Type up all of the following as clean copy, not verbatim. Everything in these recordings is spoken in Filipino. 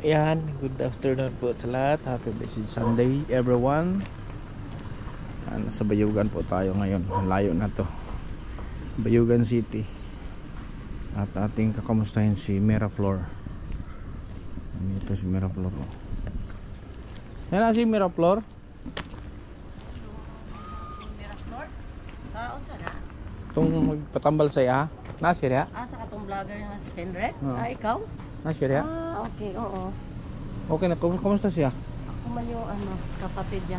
Ayan, good afternoon po sa lahat. Happy blessed Sunday everyone. Nasa Bayugan po tayo ngayon. Layo na to, Bayugan City. At ating kakamustahin si Miraflor. Ito si Miraflor po. Yan na si Miraflor. Miraflor? Sa unsa na? Itong magpatambal sa'ya. Nasir ya? Sa katong vlogger nga si Kendrick? Oo. Ikaw? Nasir ya? Okay, oo. Okay na, kumusta siya? Ako man yung kapatid niya.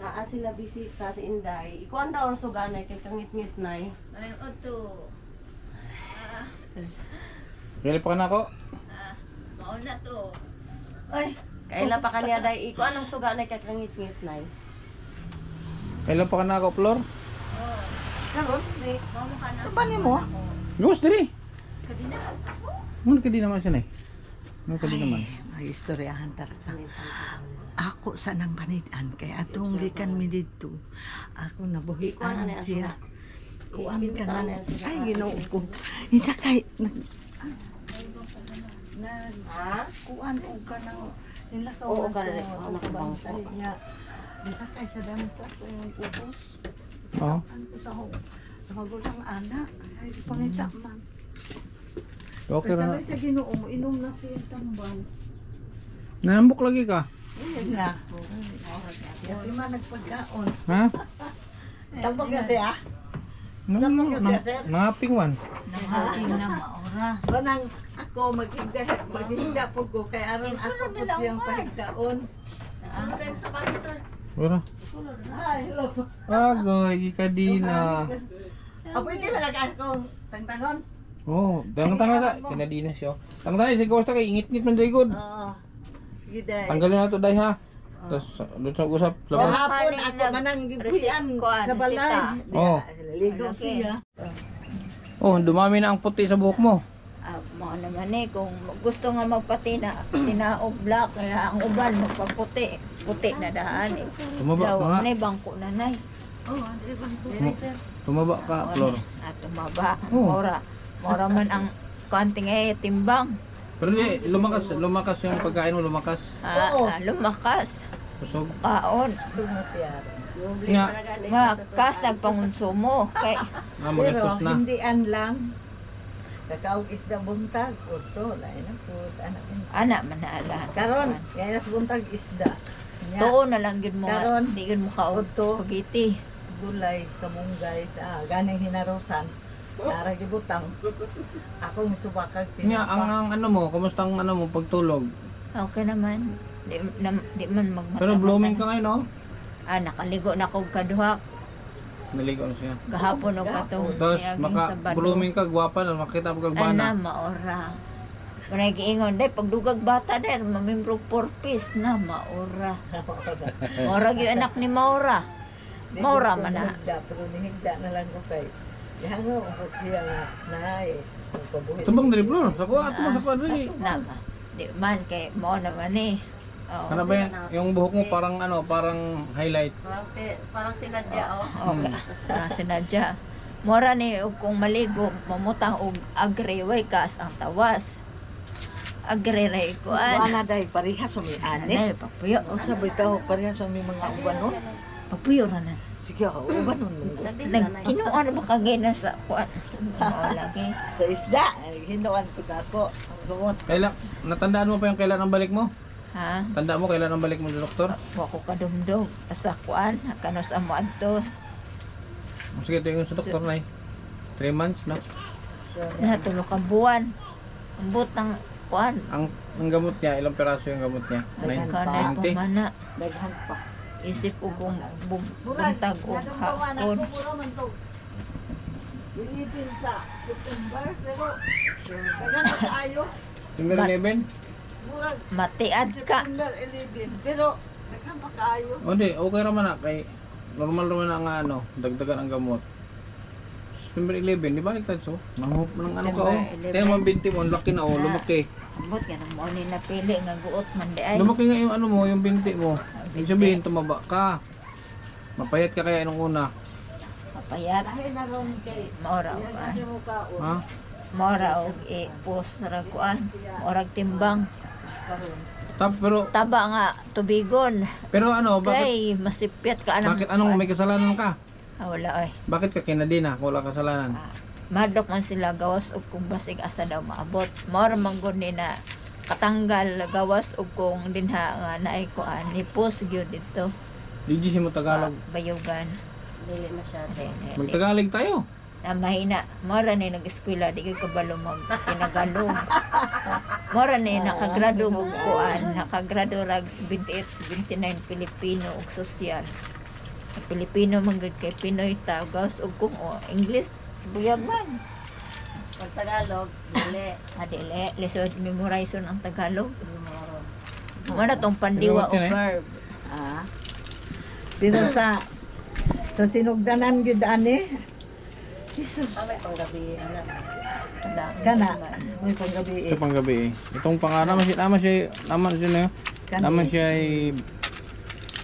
Naa sila bisita si Inday. Ikuan daw ang suganay kay kangit-ngit nay. Ay, oto. Pili pa ka na ako? Mauna to. Ay, kaila pa kaniya day. Ikuan ang suganay kay kangit-ngit nay. Kailan pa ka na ako, Flor? Karon, Mamo ka na. Saan ni mo? Gos, diri! Kadina. Muna ka di naman siya na eh. Muna ka di naman. May istoryahan talaga. Ako sa nang panitan kay atong gikan mi dito. Ako nabuhian siya. Kuan ka na. Ay Ginoo ko. Isa kay kuan og ka nang nilakaw. Oo, kanang nakabangko niya. Isa kay sa damta ko yung ubos. Oo. Ano sa magulang anak. Ay pangita man. Okay na. Sa Ginoo mo inom na siya tambal. Nambok lagi ka? Ayun na. Yung lima nagpagkaon. Ha? Tambal na siya? Nangaping man. Nanghating na maura. Banang ako maghinda po ko kay aron ako po siyang pahigdaon. Sunod kayo sa pati, sir. Wala. Hi, hello. Agoy, kadina. Apoy ka na akong tangtangon. Oh, tanga sa kinadina siya. Tanga si Costa kay ingit-ngit man daygod. Oo. Giday. Tanggalin na to day ha. Tapos doon sa usap labas. Kahapon ako manang gipuyan sa balay. Oh. Ligo siya. Oh, dumami na ang puti sa buhok mo. Mga naman kung gusto nga magpatina, tinaog black, kaya ang uban magpaputi. Puti na daan eh. Tumaba ka nga. Nay, bangko na nay. Oh, ande ba ko. Tumaba ka, Flor. Tumaba. Oh. Mora man ang konting timbang. Pero di, lumakas yung pagkain mo, lumakas. Lumakas. Kusog. Kaon. Nga, Makas nagpangonsumo. Kay, Pero magastos na. hindi lang. Kakaog isda buntag, urto, lain na po, anak ko. anak man na ala. Karon, ngayon buntag isda. Tuon na lang yun mo. Karon, Di yun mo kaog Udto. spaghetti. Gulay, kamunggay, ganing hinarusan. Nara gibutang. Akong subakag Nga, ang ano mo, kumusta ang ano mo, pagtulog? Okay naman. Di man magmata. Pero blooming ka ngayon, no? Nakaligo na kog kaduha. Naligo na siya. Kahapon o katong Tapos, niyaging Sabado. blooming ka, gwapa na, makita mo kagbana. Maora. Panay giingon, day, pagdugag bata, day, mamimbrog 4 piece na, maora. Maora yung anak ni Maura. Maura man na. Pero nihigda na lang ko kay. Yango, upot siya nga, naay. Tumbang dali, Flor. Sa kuha, dali. Nama. Di man, kay mo naman eh. Oo. Ano ba yan? Yung buhok mo parang ano, parang highlight. Parang sinadya, Okay. Parang sinadya. Mora ni ug kung maligo, mamutang og agriway kas ang tawas. Agriray ko Ana day parehas umi ani. Ay, papuyo. Unsa ba itaw parehas umi mga ubanon? Papuyo na na. Sige, ubanon mo. Nagkinuan ba kagay na sa kuan? Oo, lagi. Sa isda, hinuan ko na ako. Ang lumot. Kailan, natandaan mo pa yung kailan ang balik mo? Ha? Tanda mo kailan ang balik mo, doktor? Wa ko kadumdum. Asa kuan, kanos amo adto. Sige, ito yung sa doktor na 3 months, no? Natulo ka buwan. Ambot ng kuan. Ang gamot niya, ilang peraso yung gamot niya? Kanay 90? pumana. Daghan pa. Isip ko kung buntag o hapon. Dilipin sa September, pero daghan pa kaayo. September 11? Murag Matiad ka. September 11, pero daghan pa kaayo. O di, okay naman na. Kay normal naman na nga ano, dagdagan ang gamot. September 11, di ba ligtad so? Manghop ng ano ka o? September 11. Kaya mga 20 mo, laki na o, lumaki. Ambot ka na mo ni napili nga guot man di ay. Lumaki nga yung ano mo, yung binti mo. Ibig sabihin, tumaba ka. Mapayat ka kaya nung una. Mapayat. Dahil na ron kay Maura yan ka. kasi mo kaon. Ha? Mora og i-post na kuan. Mora timbang. Pero Taba nga tubigon. ano, bakit Kay masipyat ka anang. bakit anong may kasalanan ka? Wala ay. Bakit ka kinadina kung wala kasalanan? Madok man sila gawas og kung basig asa daw maabot. Mora man gud ni na katanggal gawas og kung dinha nga naay kuan ni post gyud dito. Di mo Tagalog. Bayugan. Dili masyado. Magtagalog tayo. Na mahina. Mora ni nag-eskwela di kay kabalo mag tinagalog. Mora ni nakagrado og kuan, nakagrado rag 78, 79 Pilipino ug sosyal. Sa Pilipino man gud kay Pinoy ta gawas og kung English buyag man. Pag Tagalog, dili. Adile, lisod memorize ang Tagalog. Mora tong pandiwa o verb. Dito sa sinugdanan gyud ani. Jesus. May panggabi, anak. Kana may panggabi Ito pang gabi eh. Itong pangara naman siya naman siya ay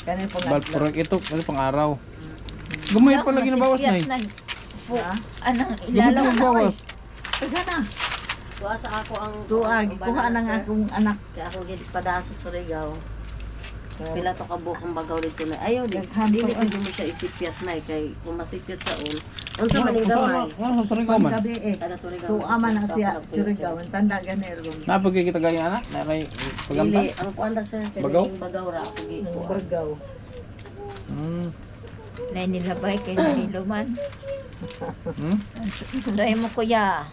Kana balpurek ito kasi pang-araw. Gamay pala ginabawas na eh. Anang Gamay ilalaw mo. ginabawas. Kana Tuwa sa ako ang... tuag kuha nang akong anak. Kaya ako gid padaan sa Surigao. Pila to ka bukong bagaw dito na. Ayaw, Daghan dili to, ko mo siya isipyat na kay kung masipyat sa unsa man ning gamay. Ano sa Surigao man? Panggabi Taga Surigao. Tuwa man na siya Surigao. Tanda ganero. Napagkikita gani anak na kay Dili, paganta. ang kuanda sir, Bagaw? kining bagaw ra ako gi. Bagaw. Na nilabay kay niluman. Hmm? Dahil mo kuya.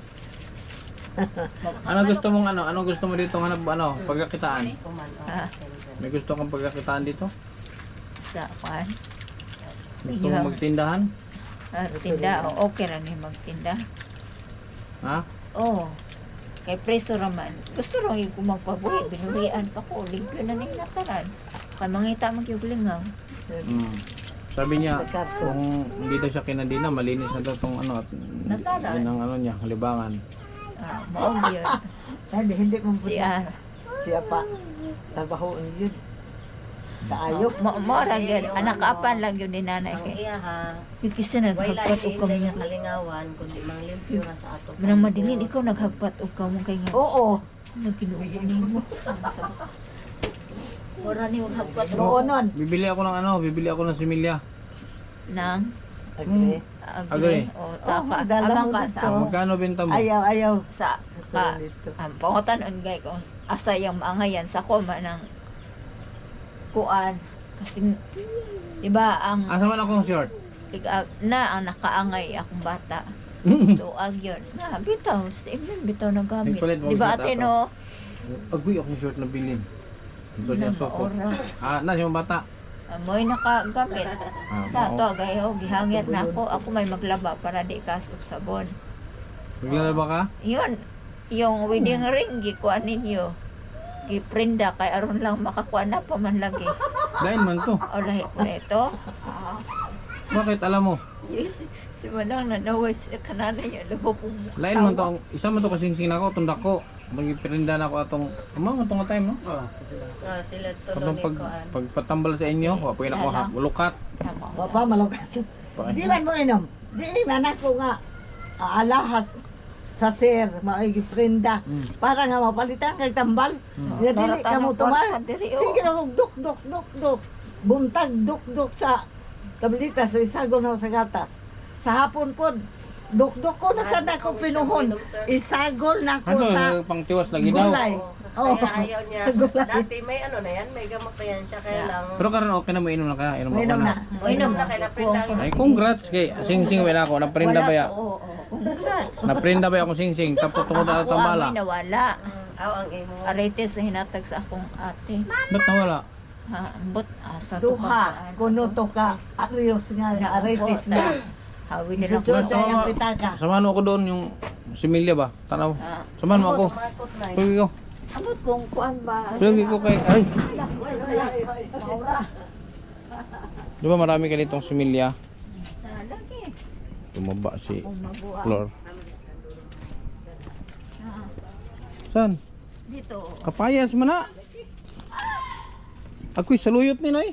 Ano gusto mong ano? Ano gusto mo dito hanap ano? Pagkakitaan. Ah, May gusto kang pagkakitaan dito? sa kuan. Gusto mo magtindahan? Tinda, okay ra ni magtinda. Ha? Oh. Kay preso raman. Gusto ra gyud ko magpabuhi, binuhian pa ko, limpyo na ning nataran. Kay mangita magjulingaw. Sabi niya, Sa karton. kung hindi daw siya kinadina, malinis na daw itong ano, at Nataran. yun ang ano niya, libangan. Mao gyud. Hindi mo Siya. siya pa. Trabaho yun. Kaayok. Mo ra gyud anak apan lang gyud ni nanay Ang kay. iya ha. Kasi Way naghagpat og lain kamo. nga kalingawan kundi mang limpyo ra sa ato. Manang madilin ikaw naghagpat og kamo kay nga. Oo. Nagkinuubo nimo. Ora ni maghagpat Oo nun. Bibili ako ng similya. nang Agree. agri o tapa dala amang mo ka dito. sa Magkano benta mo? Ayaw. sa ka pangutan ungay ko asa yang maangayan sa ko manang kuan kasi di ba ang Asa man akong short? na ang nakaangay akong bata. Tuag yun. Na, bitaw. Sa imin, bitaw na gamit. Nagpalit mo Di ba ang ate, bata no? Agoy akong short na bilin. Ito siya Na, soko. maura. Na siya bata. Amoy nakagamit. Na, Oo. to, gayo, gihangit na ako. Ako may maglaba para di kasok sabon. Maglalaba ka? Yun, yung wedding ring, gikuan ninyo. Giprinda, kay aron lang makakuha na pa man lagi. Dahil man to. O, lahi ko na ito. Bakit alam mo? Yes, si Manang nanaway siya kanana niya. Labapong mukha. Lain man to. Isa man to kasing-sing ako, tundak ko. Magpirinda na ako atong, amang atong time, no? Sila tulo Atong ni kuan. pagpatambal sa inyo, wapoy na ko ha, lukat. Tama. Papa, malukat. Di man mo inom. Di man ako nga alahas sa sir, maigi prenda. Para nga mapalitan kay tambal. Ya dili ka mo tumar. Sige na kog duk. Buntag duk sa tablita sa isagol na sa gatas. Sa hapon pod duk ko na sa dako pinuhon. Isagol na ko Ano, sa pangtiwas lagi daw. gulay. Oh. Kaya ayaw niya. Gulay. Dati may ano na yan, may gamot na yan siya. Kaya lang. Pero karon okay na mainom na ka, inom ako Inom na. Inom na kay naprinda. Ay, congrats kay sing-sing ba na ako, naprinda ba ya? Oo, congrats. Naprinda ba akong sing-sing tapos tungod na Ako tambala? amoy nawala. Aw ang imo. Arites na hinatag sa akong ate. Ba't nawala? Ha, ambot asa to Duha, kuno to ka, arios nga, aretis na. Hawi nila ko. Sudyo tayo ang pitaka. Samahan mo ako doon yung similya ba? Tanaw. Ah, Samahan mo ako. Markot na. Pagi ko. ambot kung kuan ba? Pagi ko kay ay. Maura. Di ba marami ka ditong similya? Sa lagi. Tumaba si Kung mabuha. Flor. Ah, San? dito. Kapayas man na. Ako'y saluyot ni Noy.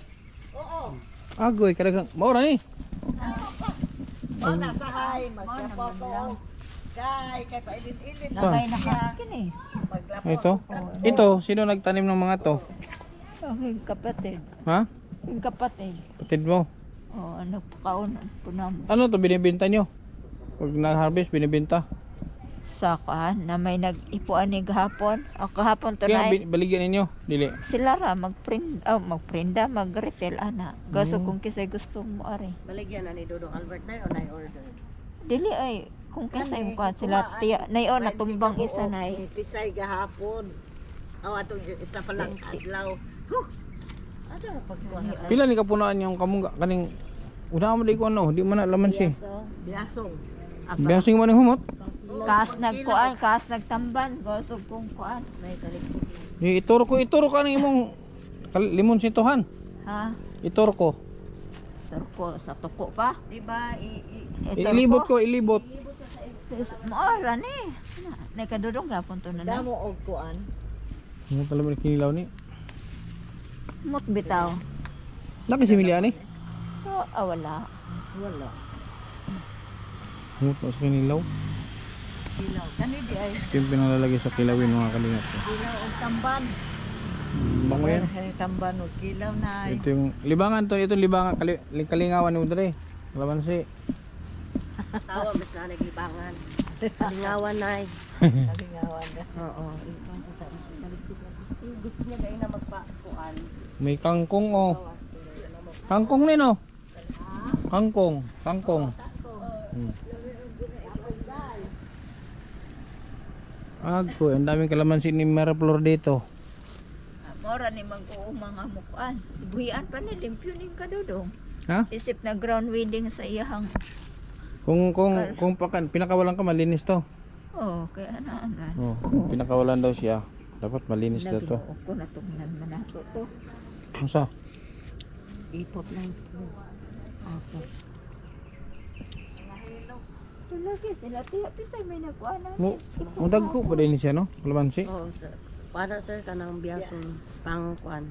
Oo. Agoy, kadagang maura ni. Mana sahay, magkapoto. Kay pailit-ilit. Lagay na kakin eh. Ito? Ito, sino nagtanim ng mga to? Aking kapatid. Ha? Aking kapatid. Kapatid mo? Oh, ano pakaon po namin. Ano to binibenta nyo? Pag na-harvest, binibenta? Saka na may nag-ipuan ni gahapon. O kahapon to Kaya na baligyan ninyo? Dili. sila ra magprinda, mag-retail ana. Gaso kung kisay gustong mo ari. Baligyan na ni Dodong Albert na o order. Dili ay kung kisay mo ka sila tiya nayo na tumbang isa na ay. Pisay gahapon. Aw ato isa pa lang adlaw. Ano ang pagkuha? Pila ni kapunaan yung kamungga kaning una mo di ko ano, di man na laman siya. Biasong. Biyasing mo ng humot. Kas nagkuan, kas nagtamban, gaso kung kuan. May taliksik. Ituro ko ng imong limon sintuhan. Ha? Ituro ko. Turko sa tuko pa. Diba? Ilibot ko, ilibot. Maara ni. Na kadudong gapon to na. Damo og kuan. Ano pala man kinilaw ni? Mot bitaw. Nakisimilya ni? So, wala. Wala. Humot na sa kinilaw. Ilaw. Kani di ay Ito yung pinalalagay sa kilawin mga kalingap ko. ilaw og tamban. Bango yan. Tamban og kilaw na ay. Ito yung libangan to, ito libangan kalingawan ni Udre. Kalamansi. Tawa mas na naglibangan. Kalingawan na eh. Kalingawan na. Oo. Gusto niya kayo na magpakuan. May kangkong oh. Kangkong ni no? Kangkong, kangkong. Agko, ang daming kalamansi ni Maraflor dito. Mora ni mag-uumang amukuan. Buhian pa ni limpyo ning kadudong. Ha? Isip na ground weeding sa iyahang. Kung pinakawalan ka malinis to. Oh, kaya na. Oh, pinakawalan daw siya. Dapat malinis daw to. Naginuok ko na tungnan manato to. Ano sa? Ipot lang. Aso. Tulagi sila tiya pisay may nakuha na. Mo dagko pa din siya no? Kalamansi. Oo, sir. Para sir ka ng biyasong pangkuan.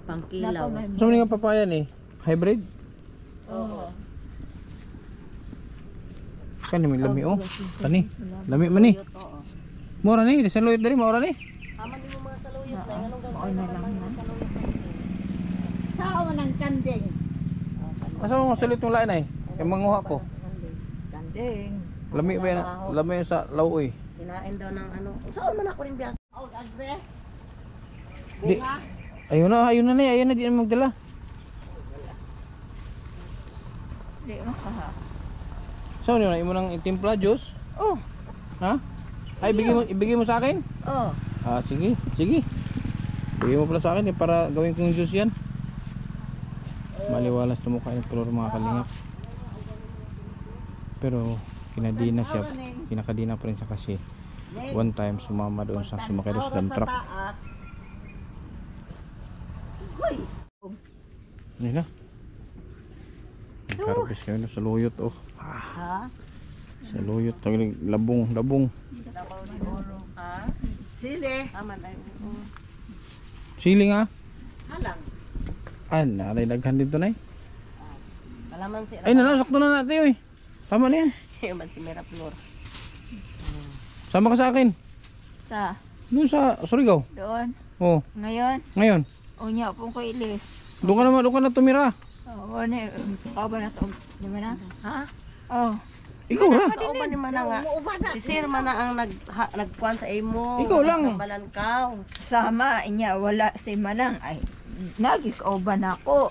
Pangkilaw. So nga papaya ni? Hybrid? Oo. Kani may lami oh. Kani. Lami man ni. Oo. Mura ni, desan luyot diri mura ni. Aman din mo mga saluyot na. Anong Maoy na lang na. Tao ng kanding. Asa mo salit yung lain ay? Yung manguha ko. Kanding. Lami ba yan? Lami yan sa lawoy. Kinain daw ng ano. Saan man ako rin biyas? Og agre. Di. Ayun na ni, ayun na di na magdala. Di makaha. Saan yun? Imo nang itimpla juice? Oh, Ha? Ay, ibigay mo sa akin? oh. Ah, sige, sige. Bigay mo pala sa akin para gawin kong juice yan. Maliwalas na mukha yung flor mga kalingap. Pero kinadina siya, kinakadina pa rin siya kasi one time sumama doon sa sumakay doon sa dump truck. Hindi na. Nagkarbis kayo na sa luyot oh. Ha? Sa luyot, labong. Sili. Aman ay. Siling ha? Halang. Ah, naray daghan dito na eh. Kalaman si Ay sakto na natin eh. Tama na yan. man si Miraflor. Sama ka sa akin. Sa Doon sa Surigao. doon. Oh, Ngayon, ngayon. unya pong ko ilis. Doon ka na tumira. Oh, ni pa ba na to? Di ba na? Ha? Oh. Ikaw na. Kauban ni mana nga. Si Sir man na ang nagkuan sa imo. Ikaw lang. Balankaw. Sama inya wala si Manang ay nagikauban ako.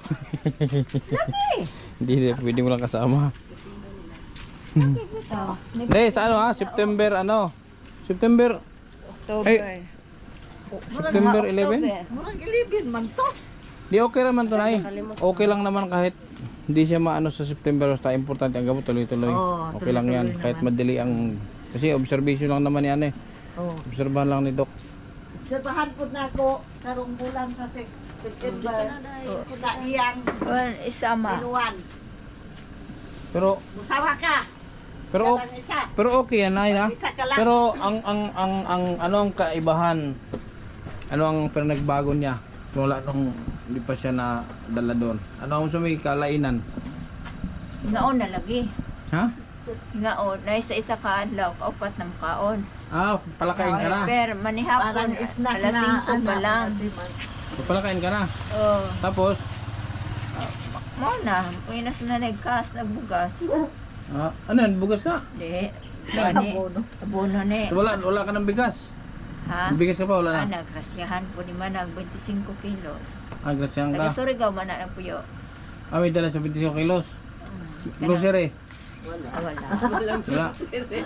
Hindi pwede mo lang kasama. Bitaw. Hindi, sa ano ha? September ano? September October. September 11? Murag 11 man to. Di okay naman to na Okay lang naman kahit hindi siya maano sa September. Basta importante ang gamot tuloy-tuloy. Oo, Okay lang yan. tuloy-tuloy Kahit naman. madali ang... Kasi observation lang naman yan eh. Oh. Obserbahan lang ni Doc. Obserbahan po na ako karong bulan sa September. Kuda iyang Well, isama. inuwan. Pero Musawa ka. pero Dalang isa. pero okay yan ay ha. Isa ka lang. Pero ang ano ang kaibahan? Ano ang pinagbago niya? Wala nung hindi pa siya na dala doon. Ano ang sumi kalainan? Ngaon na lagi. Ha? Nga o, na isa ka adlaw, kaupat ng kaon. Ah, palakain ka na. Pero manihapon, Parang snack alas na 5 pa lang. Palakain ka na. Oo. Tapos, Mo na, pinas na nagkas, nagbugas. ano yan, bugas na. Di, gani, abono ni. Wala ka ng bigas. Ha? May bigas ka pa, wala na. Nagrasyahan po ni Manag, 25 kilos. Grasyan ka. Taga-Surigao man na puyo. May dala sa 25 kilos. Grocery. Wala. Wala.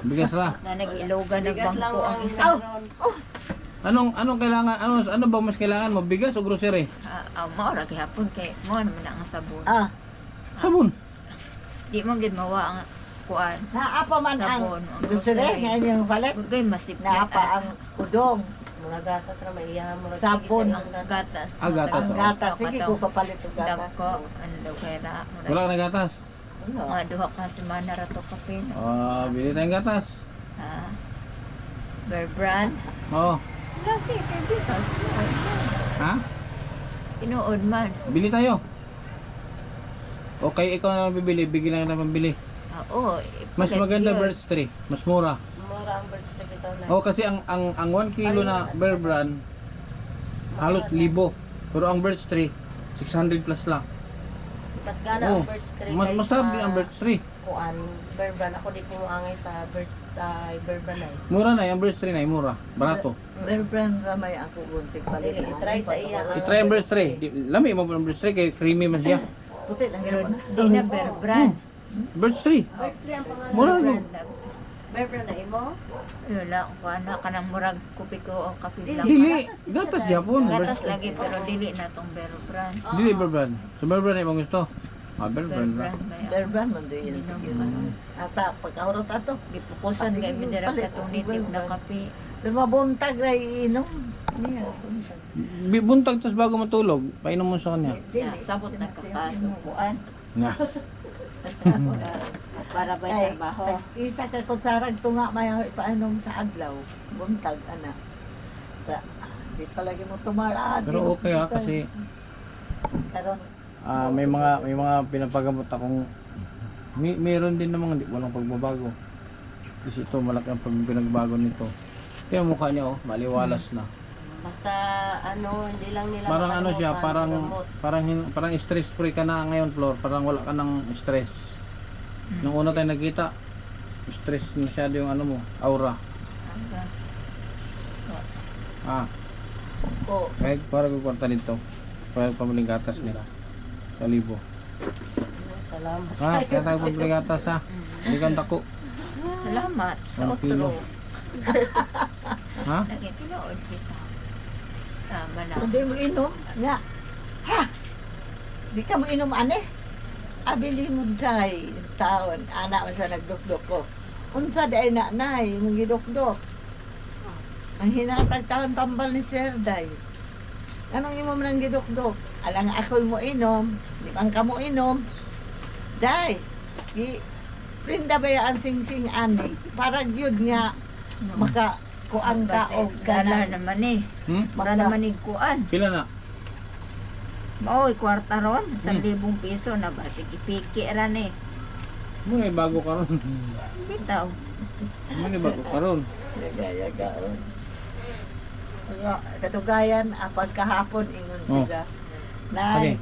Bigas na. Na nag-ilogan, Bigas lang nagbangko ang ang isa. Anong kailangan? Ano ba mas kailangan mo? Bigas o grocery? Maura gihapon kay mo naman ang sabon. Sabon. Di mo gid mawa ang kuan. Naapa man ang Sabon, ang grocery, grocery. ngayon yung balik. Gay masiplit. Naapa ang udong. Mga gatas na maiyahan mo. Sabon. ang gatas. Gatas. Ang gatas, sige ko kapalit ang gatas. Dagko, ano kaya Wala ka ng gatas. mga duha ka semana ra to kape. Bili tayong gatas. Bear brand. Oo. Laki kay dito. Ha? Tinuod man. Bili tayo. Okay, ikaw na lang bibili. Bigyan lang na pambili. Oo. Mas maganda birds tree. Mas mura. Mura ang birds na bitaw na. Kasi ang 1 kilo na Bear Brand halos 1,000. Pero ang birds tree 600 plus lang. Mas gana ang birds tree. Mas sabi ang birds tree. Kuan, Bear Brand. Ako di ko angay sa birds Bear Brand ay. Mura na yung birds tree na mura. Barato. Bear brand sa may ako bunsig palit. I-try sa iya. I-try ang birds tree. Lami mo ang birds tree kay creamy man siya. Puti lang Pero yun. di na bear brand. Birds tree. Birds tree ang pangalan. Mura Bear na. brand lang. Bear Brand na imo? Wala ko ana ka ng murag kupi ko o kape lang. Dili. Gatas Japon. Gatas lagi pero dili na tong bear brand. Dili Bear Brand. So Bear Brand ay mong gusto. Bear Bear Brand. brand ba Bear yan? brand man doon yun. Inom Sige. ka. Asa pagkahurot ato. Gipukusan kay midira katong native na kape. Lumabuntag na iinom. Niya. Buntag tas bago matulog, painom mo sa kanya. Sabot na kakasukuan. Nga. Para ba Ay, trabaho? isa ka kutsarag tunga may ipainom sa adlaw. Buntag ana. Sa di palagi mo tumaraan. Pero okay kasi Pero may mga pinapagamot akong mayroon din namang hindi walang pagbabago. Kasi ito malaki ang pinagbago nito. Kaya mukha niya maliwalas na. Basta hindi lang nila Parang ano siya, makalimutan, parang stress free ka na ngayon, Flor. Parang wala ka ng stress. Nung una tayo nagkita, stress masyado yung ano mo, aura. Kahit para kukwarta nito. Para pamaling gatas nila. Sa libo. Salamat. Kaya tayo pamaling gatas ha. Hindi kang tako. Salamat sa Ang kilo. otro. Ha? Nagitinood kita. Tama na. hindi mo inom. Nga. Ha! Di ka mo inom ane. Abili mo day taon. Anak mo sa nagdukdok ko. Unsa day na nay mong gidukdok. Ang hinatag taon tambal ni Sir Day. Anong imo man ang gidukdok? Alang ako mo inom, di man ka mo inom. Day, prinda ba ang sing-sing ani? Para gyud nga maka kuan ka o Gala naman eh. Mara naman eh kuan. Pila na? Maoy, kwarta ron. 1,000 piso na basig ipiki ran eh. May bago ka ron. Bitaw. May bago ka ron. Gaya-gaon. Katugayan, pagkahapon ingon sila. Nay,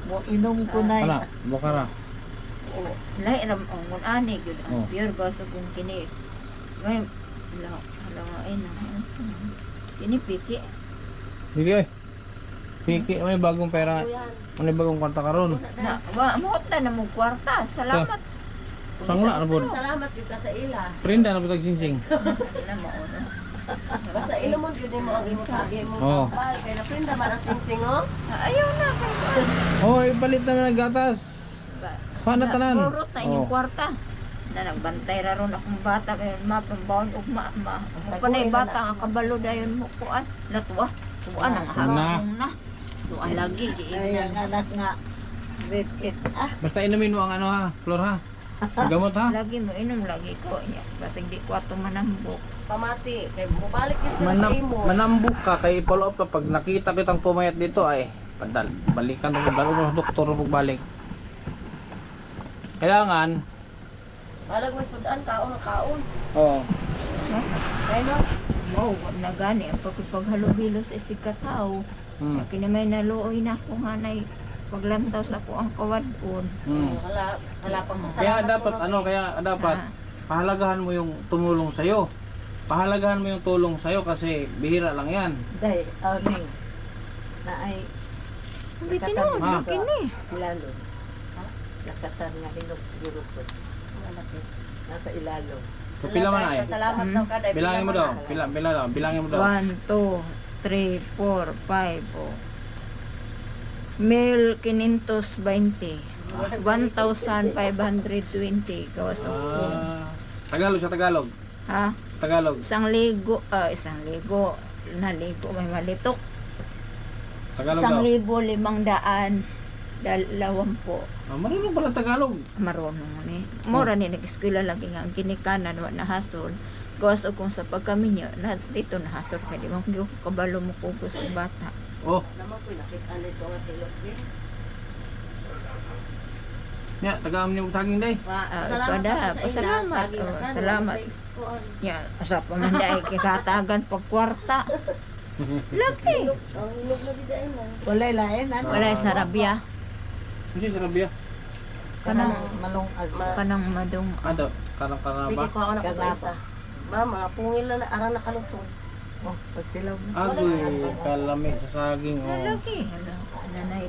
mo inom ko nay. Ala, bukara. Lahi ram ang ani gyud Oh. ang pure gaso kung kini. May halawain na. Ini piki. Hindi ay. Piki, may bagong pera. May bagong kwarta ka ron. Na, mo na mo kwarta. Salamat. Sangla na po. Salamat gyud ka sa ila. Prinda na po tag-singsing. Na mo na. Basta inomon gyud mo ang imo sabi mo. Oo. Kay na prenda man ang singsing oh. Ayaw na kay kuan. Ipalit naman ng gatas. Paano tanan? Purot na inyong kwarta. Na nagbantay ra ron akong bata may mapambaon ugma ma. Panay bata ang kabalo dayon mo kuan. Latwa. Kuan ang harong na. Kuan lagi Ay, ang giinan. anak nga. With it. Basta inumin mo ang ano ha, Flor ha. Gamot ha. Lagi mo inom lagi ko. Basig di ko ato manambok. Pamati kay mubalik gyud sila sa imo. Manambok ka kay follow up ka pag nakita kitang pumayat dito ay balikan mo dalo mo doktor mo balik. Kailangan Balag may sudan, kaon na kaon. Oo. Kaya no? Mo, na gani ang paghalubilo sa isikataw. Hmm. Kinamay naluoy na ko nga nay paglantaw sa ko ang kawadon. Hmm. Wala pang Kaya dapat Ah. pahalagahan mo yung tumulong sa'yo. Pahalagahan mo yung tulong sa'yo kasi bihira lang yan. Day, ning na ay Hindi tinuod Ah. na kini. ilalo. Nakatan nga hinog siguro po. Nasa ilalo. So, pila man ay? Salamat daw kada. Bilangin mo daw. Bilangin mo daw. 1, 2, 3, 4, 5, oh. 1,520. 1,520 gawas ko. Tagalog sa Tagalog. Ha? Tagalog. Isang ligo, naligo, may malitok. Tagalog daw. 1,500, 20. Marunong pala Tagalog. Marunong ni. Mora ni nag-eskwela lagi nga ang ginikanan wa nahasol. Gawas o kung sa pagkaminyo na dito nahasol kay di man ko kabalo mo kugos ang bata. Oh, Naman ko nakita nito nga silot. nya tagaam niyo saging day. Pasalamat. Salamat. Ya, sa pamanday kikatagan pag kwarta. Laki. Ang ilog na biday mo. Walay lain ano. Walay sarabya. Ano si Sarabia? Kanang malungag. kanang madong Ano? Kanang ba? Bigay ko ako na Ganapa. isa. Mga pungil na arang nakalutong. Oh, pagtilaw mo. Agoy, kalami sa saging. Oh. laki. Hala, nanay.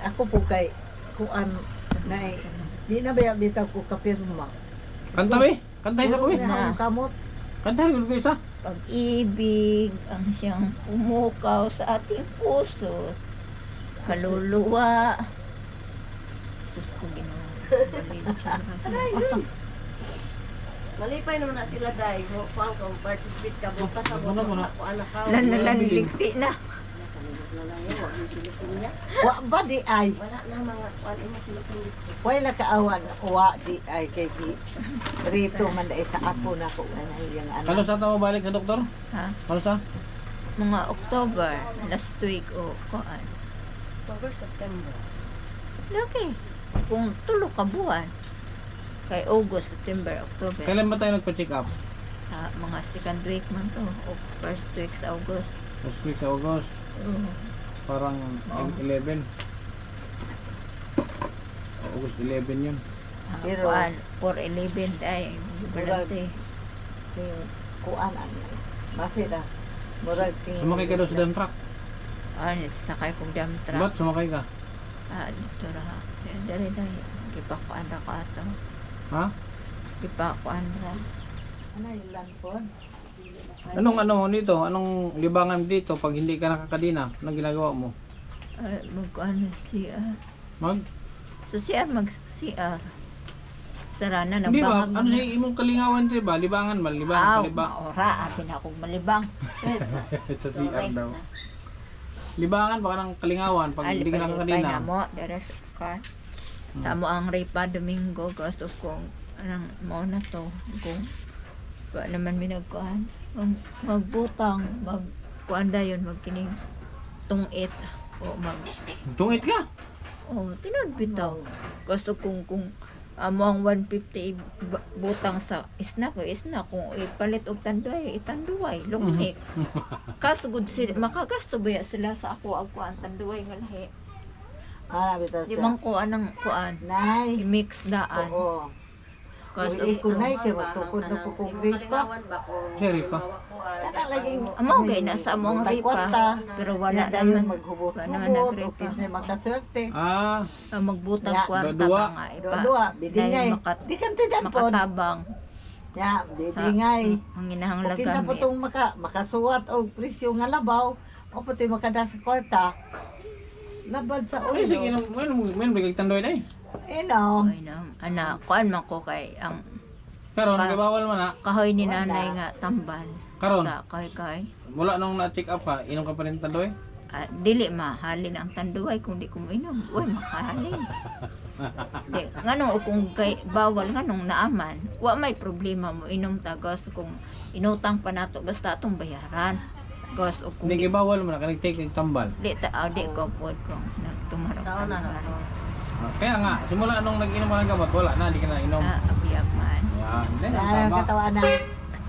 Ako po kay kuan na di na ba bitaw ko kapirma. Kanta ba? Kantay sa kuwi. Na. Ang kamot. Kantay ko isa. Pag-ibig ang siyang pumukaw sa ating puso. Kaluluwa. Sus ko ginawa. Malipay naman na sila dahil kung kung participate ka bukas sa Ano mo na? ako anak ka. Lanligti na. Wa ba di ay. Wala na mga kuan mo sila pinit. Wala kaawan wa di ay kay di. Rito man dai sa ako na ko ana yang Kano anak. sa tamo balik sa doktor? Ha? Kano sa? Mga October, last week o kuan. October, September. Laki. Kung tulo ka buwan. Kay August, September, October. Kailan ba tayo nagpa-check up? Mga second week man to. O first week sa August. Last week sa August. Parang 11. August 11 yun. Pero- Kuan, 4-11 ay. Balanse. Kuan ano. Base da. Murag Sumakay ka daw sa dump truck. Ano, sakay kong dump truck. Ba't sumakay ka? Dito ra. Dari Gipakuan ra ko ato. Ha? Gipakuan ra. ano yung landphone? Anong ano mo dito? Anong libangan dito pag hindi ka nakakadina? Anong ginagawa mo? Mag-ano CR. Mag? So CR, mag-CR. Sarana, Hindi ba? nagbangag Ano yung imong kalingawan di ba? Libangan ba? Aw, Libangan. maora. Akin akong malibang. Sa CR daw. Libangan baka ng kalingawan pag hindi ka nakakadina. na mo, deres ka. Tamo ang Ripa Domingo, gusto kong anong mo na to. Kung ba naman minagkuhan. Magbutang, magkuhan da yun, magkining tungit. O Tungit ka? tinod bitaw. Gusto kong kung amo ang 150 butang sa isna ko kung ipalit og tanduay itanduay lumik kas good si makagasto ba sila sa ako ang tanduay nga lahi Ah, bitaw di siya. man ko anang kuan Nay. i-mix daan Oo. kas Uy, kunay kay magtukod na ko kung ripa. Siya, Ripa. Kana laging amo kay nasa among ripa pero wala naman maghubot. wala naman O nagripa kinsay makaswerte. magbutang Ya, kwarta dua. pa nga ipa Dua, bidingay. dahil Di kan tiyan po. makatabang Ya, bidingay. ang inahang O kinsa lagamit po tong makasuwat og presyo nga labaw, o po to'y makada sa kwarta. Labad sa Ay, sige, ulo. may bigay tandoy day. Ino. ay na ana kuan man ko kay ang Karon, kay bawal man na. kahoy ni nanay nga tambal Karon? sa kay Mula nung na-check up ka, inom ka pa rin tandoy? dili mahalin ang tanduay kung di ko mainom uy makahalin di nganong kung kay bawal nganong naaman wa may problema mo inom tagos kung inutang pa nato basta atong bayaran gos o kung Hindi kay bawal man na, kanag-take ng tambal. di ko pod kung nagtumarap Sao na Kaya nga, simula nung nag-inom ka ng gamot, wala na, hindi ka na inom. abiyag man Yan. Hindi, Kaya tama.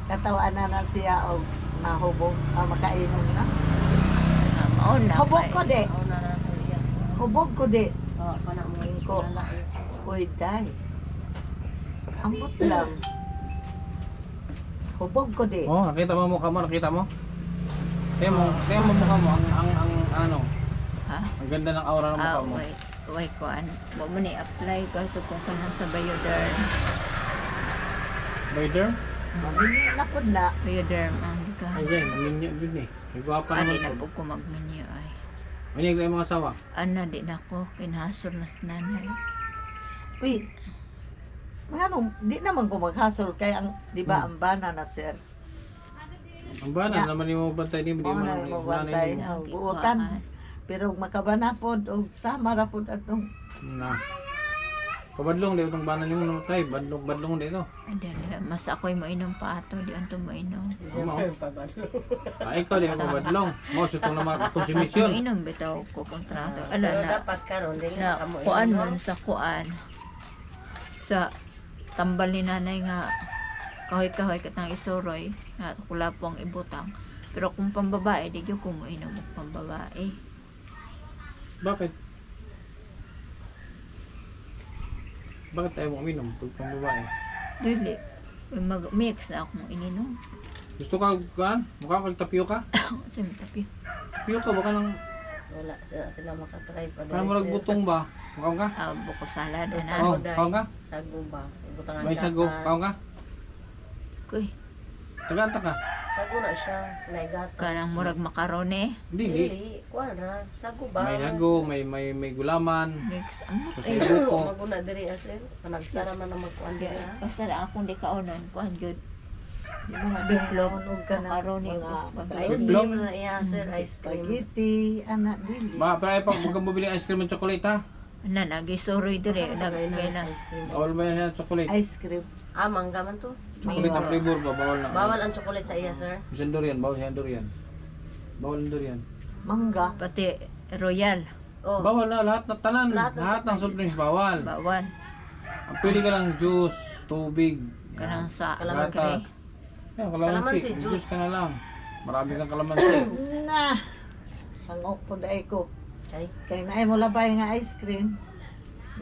katawan na siya o mahubog, makainom na. Mao na. Hubog ko di. Oo na nato iya. Hubog ko di. Oo, pa na mo Ko. kilala. Uy, day. Ambot lang. Hubog ko di. Oh, nakita mo mukha mo, nakita mo? Kaya mo mukha mo, ang ano, Ha? ang ganda ng aura ng mukha mo. Wait ko mo ni apply ko sa kung kanang sa Bioderm. Bader? Mamili na po na. Bioderm ang ka. Ayan, maminyo din eh. May gwapa Ani na naman po po. ko magminyo ay. Manig na yung mga asawa. Ana di na ko kinahasol na sa nanay. Uy, ano, di naman ko maghasol kaya ang, di ba, ang bana na sir. Ang bana, Ya. naman yung bantay ni Oo na yung mabantay. mo. Buutan. Pero makabana po, o sama ra po atong. Na. Kabadlong dito itong bana niyo namatay. Badlong dito. Ay dali mas ako'y mainom pa ato di anto mainom. Ikaw di ako badlong. Mo sa itong naman Mas konsumisyon. mainom bitaw ko kontrato. Ala Pero na dapat karon dili na na kamo kuan inom. man sa kuan sa tambal ni nanay nga kahoy-kahoy katang isuroy nga kula po ang ibutang pero kung pambabae di gyud ko mo inom og pambabae. Bakit? Bakit tayo mo uminom pag pang babae? Dili mag-mix na ako mong ininom. Gusto ka kan? Mukha kang tapioca? Sa tapi. Tapioca baka nang Wala sila makatry pa parang marag butong ba? Mukha ka? Buko salad Oh, na. mukha ka? Sago ba? Butangan May sago. Mukha ka? Kuy Tagaanta ka? Sago na siya, naigat. kanang murag macaroni Dili. Dili, kuan ra, sago ba? May hago, may gulaman. mix amot Tapos ay may buko. Maguna diri asel. Panagsara man na magkuan diri ha. basta lang akong di kaunon kuan gyud. Di ba nga Biglog, sinunog ka na macaroni, mga ubos, Ice Spaghetti. cream na iya sir, ice cream. spaghetti, anak, dili. Ba, pero pa huwag kang bumili ng ice cream at chocolate ha. Na nagisuroy dire Lagay nagmay na na. ice cream. Bawal ba yan sa chocolate? Ice cream. Ah, mangga man to. Chocolate ang flavor ba? Bawal na. Bawal ang chocolate sa iya sir. Bisan durian, bawal yan durian. Bawal ang durian. Mangga. Pati royal Oh. Bawal na lahat ng tanan. Lahat Lahat, ng ng soft drinks bawal. bawal Ang pili ka lang juice, tubig. kanang sa Kalamansi. gray. Yan, Kalamansi, kalamansi. juice. Juice ka na lang. Marami kang kalamansi. Na. Sangok ko dai ko. Ay, Kay naay mo labay nga ice cream.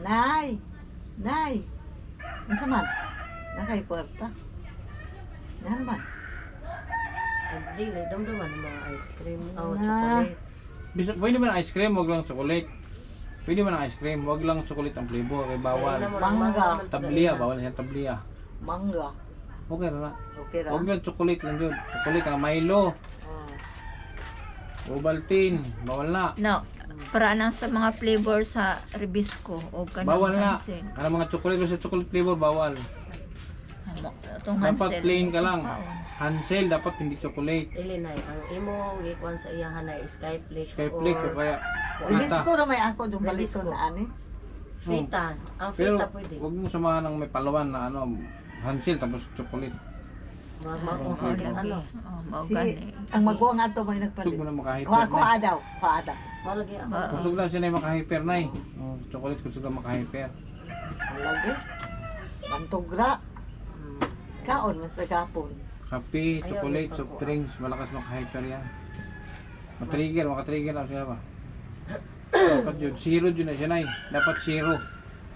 Nay. Nay. Unsa man? Nakay kwarta. Yan man. dili dumduman ang mga ice cream. Oh, Na. chocolate. Pwede ba ng ice cream, wag lang chocolate. Pwede ba ng ice cream, wag lang chocolate ang flavor. Eh, bawal. Dili na mo Mangga. naman Tabliya, bawal siya tabliya. Mangga. Okay na na. Okay ra. Huwag lang chocolate lang yun. Chocolate ang Milo, Ah. Ovaltine, bawal na. No, para nang sa mga flavor sa Ribisco o kanang Bawal na. Hansel. Ano mga chocolate sa chocolate flavor, bawal. Itong Dapat Hansel. plain ka lang. Hansel, dapat hindi chocolate. Dili na ang imo gikuan sa iyahan na Skyflakes Skyflake o or kaya Ibis Ata. ko na may ako dong Ribisco. balito na ani. Fita. Ang Pero fita pwede. huwag mo samahan ng may palawan na ano, Hansel tapos chocolate. Mag-mag-mag Oh, lagi. ano. Oh, mao Si gani. ang magwa nga to may Kusog nagpalit. mo na makahyper Ko na. adaw, ko adaw. Malagi ako. Kusog na siya na yung makahyper na eh. Oh, chocolate kusog na makahyper. Ang lagi. Bantugra. Kaon man sa gapon. Kape, Ayaw, chocolate, may soft pagkuha. drinks, malakas makahyper yan. Makatrigger na siya ba? Dapat yun, zero yun na siya na eh. Dapat zero.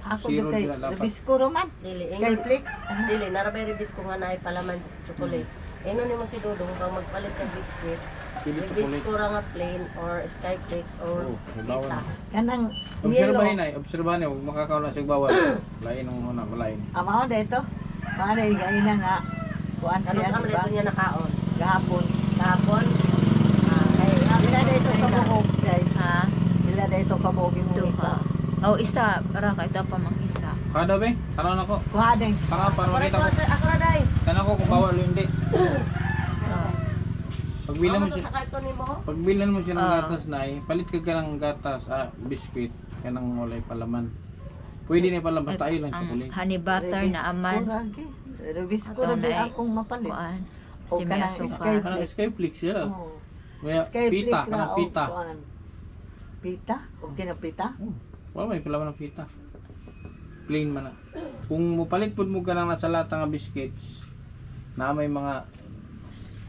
Ako Zero di kay dila dapat. Ribisco Roman. Dili. Skyflake. Ano? Dili, narabay ribis ko nga na ay palaman chocolate. Ino ni mo si Dudong kang magpalit sa biscuit. Pili Ribis chocolate. ko ra nga plain or Skyflakes or Oo, bawal pita. na. Kanang Obserbahin yellow. na, obserbahin na, huwag makakaw na siya bawal. Lain ang una, malain. Amao dito. Mare gaina nga. Kuan Ano siya sa di ba? amin niya nakaon? Gahapon. Kahapon? Kay Bila dito ka buhok kay. Ha? Bila dito ka buhok mo Ito ito. ha. Oh, isa para kay ito pa mang isa. Kada be, tanong ako. Kuha din. Tara, para Correct makita ko. ko ako na dai. Tanong ko kung bawal o hindi. Oh. Pagbilan mo Ano to siya, sa karton nimo? pagbilan mo siya ng Ah. gatas na palit ka ng gatas, biscuit, yan ang walay palaman. Pwede na palaman, tayo lang Ang chocolate. honey butter na aman. Ribisco Ato ra di na akong mapalit. Kuan. O Si may kanang asukar. Parang Skyflakes siya. Oh. Kaya Skyflake pita, na, kanang o, pita. kuan. Pita? Okay na pita? Wala may palaman ng pita. plain man. Kung mupalit pud mo kanang nasa lata nga biscuits na may mga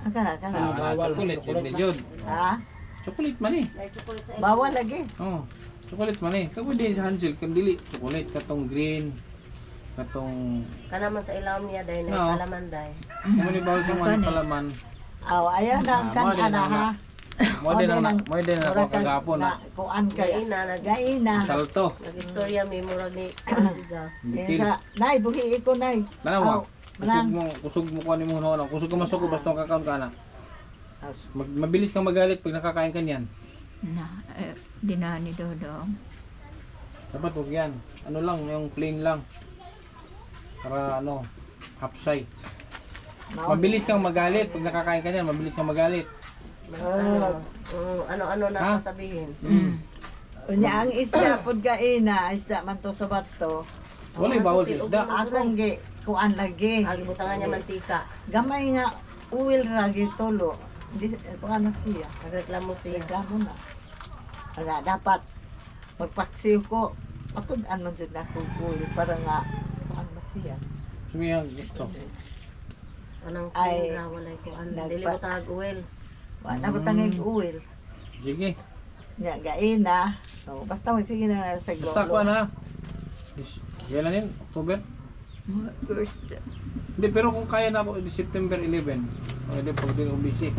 chocolate yun ni Jod. Ha? Chocolate man eh. May chocolate sa Bawal lagi. Oh, chocolate man eh. Kago din sa Hansel kan dili chocolate katong green katong kanaman sa ilaw niya dahil No. na kalaman dahil. mo ni bawal sing man palaman. Aw, ayan na ang mo din kana ha. Mo din na ako kagapon na Kuan kay Gaina, gaina. salto. nag-istorya may murag ni si Ja. Bitil. Nay, buhi ko nay. Tanawa. Manang. Kusog mo kuan mo hono. Kusog ka masuko basta kakaon ka na. Mabilis kang magalit pag nakakain ka niyan. Di na ni Dodong. Dapat huwag yan. Ano lang, yung plain lang. Para ano, hapsay. Mabilis kang magalit pag nakakain ka niyan. Mabilis kang magalit. Ano-ano Ha? na sasabihin. Unya ang isda pud gaina, isda man to sa bato. Wala yung bawal sa isda. Akong gi kuan lagi. Agibutangan niya mantika. Gamay nga uwil lagi tulo. Di kuan na siya. Nagreklamo siya. Reklamo na. Wala dapat magpaksiw ko. Ako ano jud na ko uwil para nga kuan na siya. Sumiyang gusto. Anong Ay, kaya walay ko ano. nagpa- Dili mo tag uwel. Wala ko tangig uwil. Sige. Nya gaina. So basta magsige na sa Basta ko na. Kailan yun? October? First. Hindi, pero kung kaya na ako, September 11. Pwede pag din ako busy.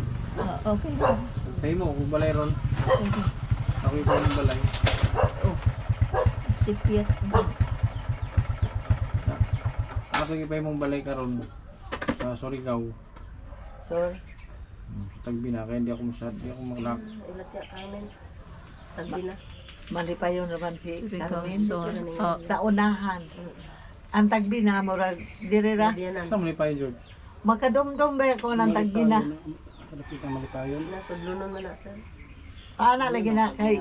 Okay. Sabi mo, kung balay ron. Ako yung pang balay. Sipyat. Ako yung pang mong balay karon sa Surigao. Sorry. Sa Tagbi na, kaya hindi ako masyad, hindi ako maglak. Ilat ya kanin. Tagbi na. Malipayon naman si Surigao Carmen. Son. Sa unahan. Ang tagbi na murag dirira. Biyanan. Saan mo ni Payo, George? Makadumdum ba ko ng tagbi na. Kalapit ang malipayon. Nasudlunon man na sir. Paana lagi na kay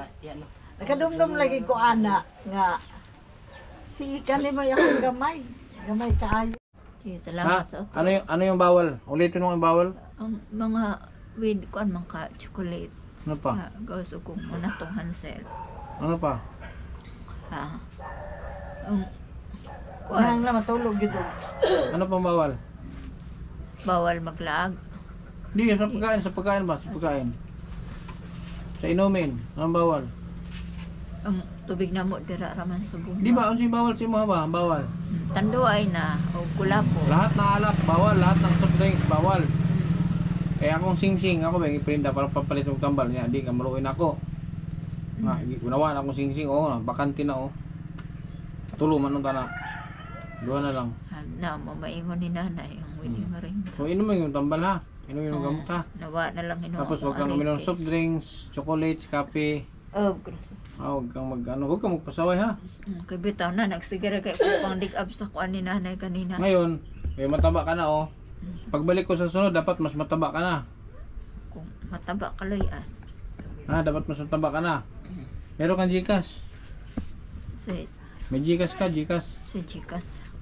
nakadumdum lagi ko ana nga si kanimo yung gamay. Gamay kaayo. Sige, Ha? salamat sa auto. Ano yung bawal? Ulitin mo yung bawal? Ang mga with kuan man ka chocolate. Ano pa? Gawas ko muna tong Hansel. Ano pa? Ha. Ang Kuan na matulog gid. Ano pang bawal? bawal maglaag. Hindi, sa pagkain ba? Sa pagkain. Sa inumin, anong bawal? Ang tubig na mo dira raman sa bunga. Di ba? Ano yung bawal sa imo ba? Ang bawal. Tanduay na o kulapo. Lahat ng alak, bawal. Lahat ng soft drinks, bawal. Kaya akong sing-sing, ako ba, iprinda para papalit ng tambal niya. Di ka maluin ako. Unawan akong sing-sing, bakante na, Tuluman nung kana. Doon na lang. Na mo maingon ni nanay ang wedding ring. So, inumin yung tambal ha. Inumin yung gamot ha. Nawa na lang ino. Tapos huwag kang uminom ng soft drinks, chocolates, kape. gracias. Huwag kang huwag kang magpasaway ha. Kay bitaw na nagsigara kay ko pang dig-up sa kuan ni nanay kanina. Ngayon, mataba ka na Pagbalik ko sa sunod, dapat mas mataba ka na. Kung mataba kaloyan. Dapat mas mataba ka na. Meron kang Gcash. Sa May Gcash ka, Gcash. Gcash.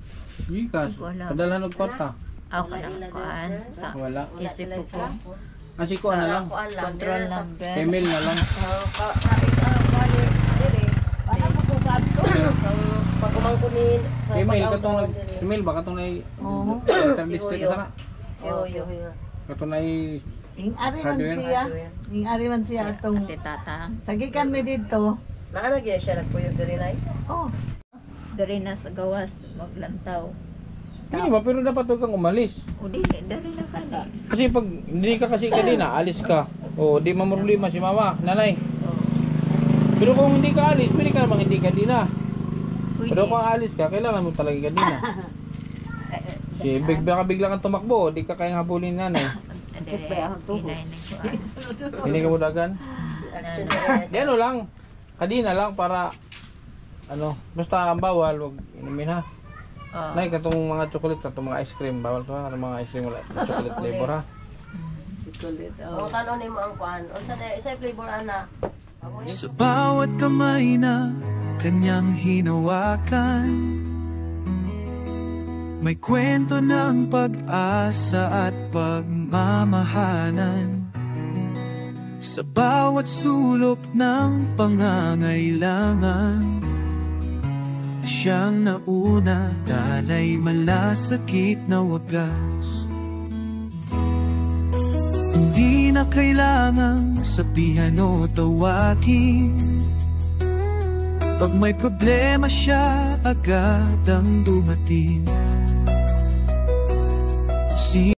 Gcash. Wala. Padalhan og kwarta. Ako na kuan sa Wala. isip ko. Kasi ko na lang. Control number. Email na lang. Pag umangkunin. Email katong email ba katong nay interlist ka sana. Katong nay Ing ari man Hardware. siya. Ing ari man siya atong Ate tatang. sagikan mi didto. Nakalagyan siya nagpuyog diri nay. Oh, Dari na sa gawas maglantaw. Hindi ba pero dapat huwag kang umalis. O dili dari na kani. Kasi pag hindi ka kasi kanina, alis ka. Di mamroblema si mama, nanay. Pero kung hindi ka alis, pwede ka namang hindi kanina. Pero kung alis ka, kailangan mo talaga kanina. Si bigla kang tumakbo, di ka kayang habulin nanay. Inay na kuan. Hindi ka mo dagan. Di ano lang, kadina lang para basta ang bawal, wag inumin ha. Nay, katong mga chocolate, katong mga ice cream, bawal to ha, mga ice cream wala, chocolate flavor ha. Kung tanong nimo ang kuan, unsa na isa flavor ana? Sa bawat kamay na kanyang hinawakan, may kwento ng pag-asa at pagmamahalan. Sa bawat sulok ng pangangailangan, siyang nauna, talay malasakit na wagas. Hindi na kailangang sabihan o tawagin, pag may problema siya agad ang dumating.